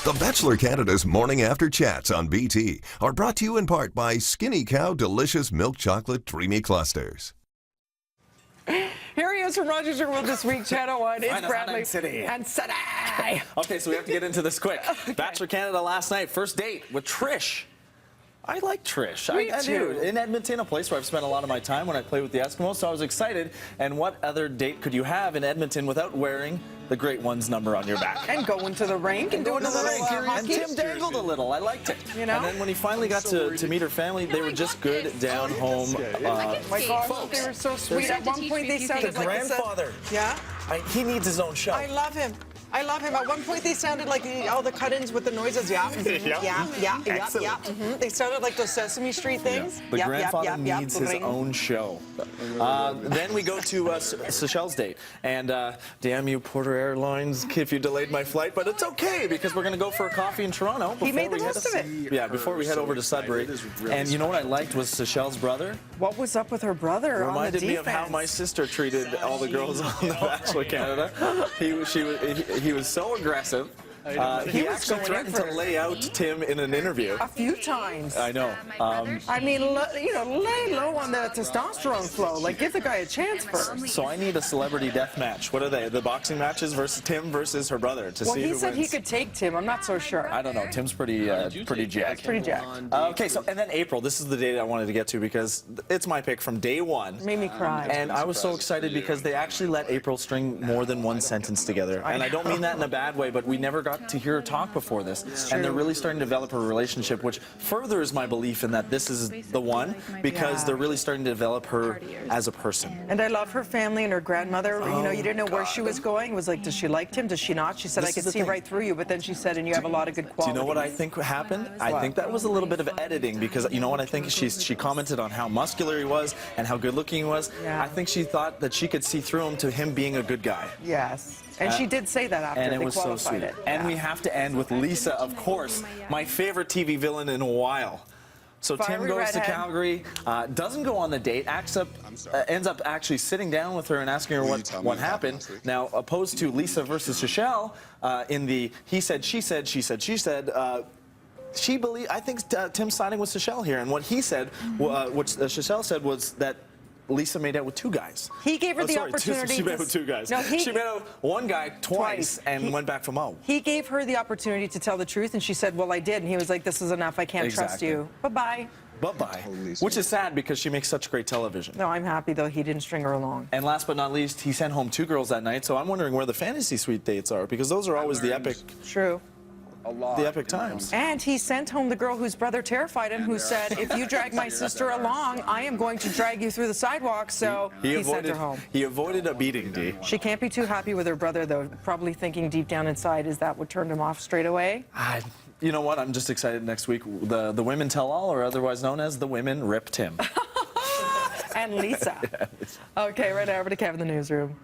The Bachelor Canada's Morning After Chats on BT are brought to you in part by Skinny Cow Delicious Milk Chocolate Dreamy Clusters. Here he is from Rogers World this week, Channel 1. It's Bradley City. and City. Okay, so we have to get into this quick. Okay. Bachelor Canada last night, first date with Trish. I like Trish. I do. In Edmonton, a place where I've spent a lot of my time when I play with the Eskimos, so I was excited. And what other date could you have in Edmonton without wearing the Great One's number on your back? And going to the rink and doing a little And hockey. Tim dangled a little. I liked it. You know? And then when he finally got to meet her family, they were just good down-home My God, folks. they were so sweet. At one point, they sounded The like grandfather. Yeah? He needs his own show. I love him. I love him. At one point, they sounded like all the cut-ins with the noises. Yeah, They sounded like those Sesame Street things. The grandfather needs his own show. Then we go to Seychelles' date. And damn you, Porter Airlines, if you delayed my flight. But it's okay, because we're going to go for a coffee in Toronto. He made the most of it. Yeah, before we head over to Sudbury. And you know what I liked was Seychelles' brother? What was up with her brother on the Reminded me defense? of how my sister treated all the girls on The Bachelor Canada. He was so aggressive. He actually threatened to lay out Tim in an interview. A few times. I know. I mean, lay low on the testosterone flow. Like, give the guy a chance first. So I need a celebrity death match. What are they? The boxing matches versus Tim versus her brother to see who wins. Well, he said he could take Tim. I'm not so sure. I don't know. Tim's pretty jacked. Pretty jacked. Okay, so and then April. This is the date I wanted to get to because it's my pick from day one. Made me cry. And I was so excited because they actually let April string more than one sentence together. And I don't mean that in a bad way, but we never got to hear her talk before this. And they're really starting to develop a relationship, which furthers my belief in that this is the one, because they're really starting to develop her as a person. And I love her family and her grandmother. You know, you didn't know where she was going. It was like, does she like him? Does she not? She said, I could see right through you. But then she said, and you have a lot of good qualities. Do you know what I think happened? I think that was a little bit of editing, because you know what I think? She commented on how muscular he was and how good looking he was. Yeah. I think she thought that she could see through him to him being a good guy. Yes. And she did say that after and it they was qualified so sweet. it. And we have to end with Lisa, of course, my favorite TV villain in a while. So Tim goes to Calgary, doesn't go on the date, ends up actually sitting down with her and asking her what happened. Now, opposed to Lisa versus Seychelles, in the he said, she said, she said, she said, I think Tim's siding with Seychelles here. And what he said, what Seychelles said was that Lisa made out with two guys. He gave her the opportunity. She made out with two guys. No, she made out with one guy twice and went back from home. He gave her the opportunity to tell the truth, and she said, well, I did. And he was like, this is enough. I can't trust you. Bye-bye. Bye-bye. Which is sad because she makes such great television. No, I'm happy, though, he didn't string her along. And last but not least, he sent home two girls that night, so I'm wondering where the fantasy suite dates are, because those are always the epic... True. The epic times. And he sent home the girl whose brother terrified him, who said, if you drag my sister along, I am going to drag you through the sidewalk. So he sent her home. He avoided a beating, Dee. She can't be too happy with her brother, though, probably thinking deep down inside, is that what turned him off straight away? You know what? I'm just excited next week. The women tell all, or otherwise known as the women ripped him. And Lisa. Okay, right now over to Kevin in the newsroom.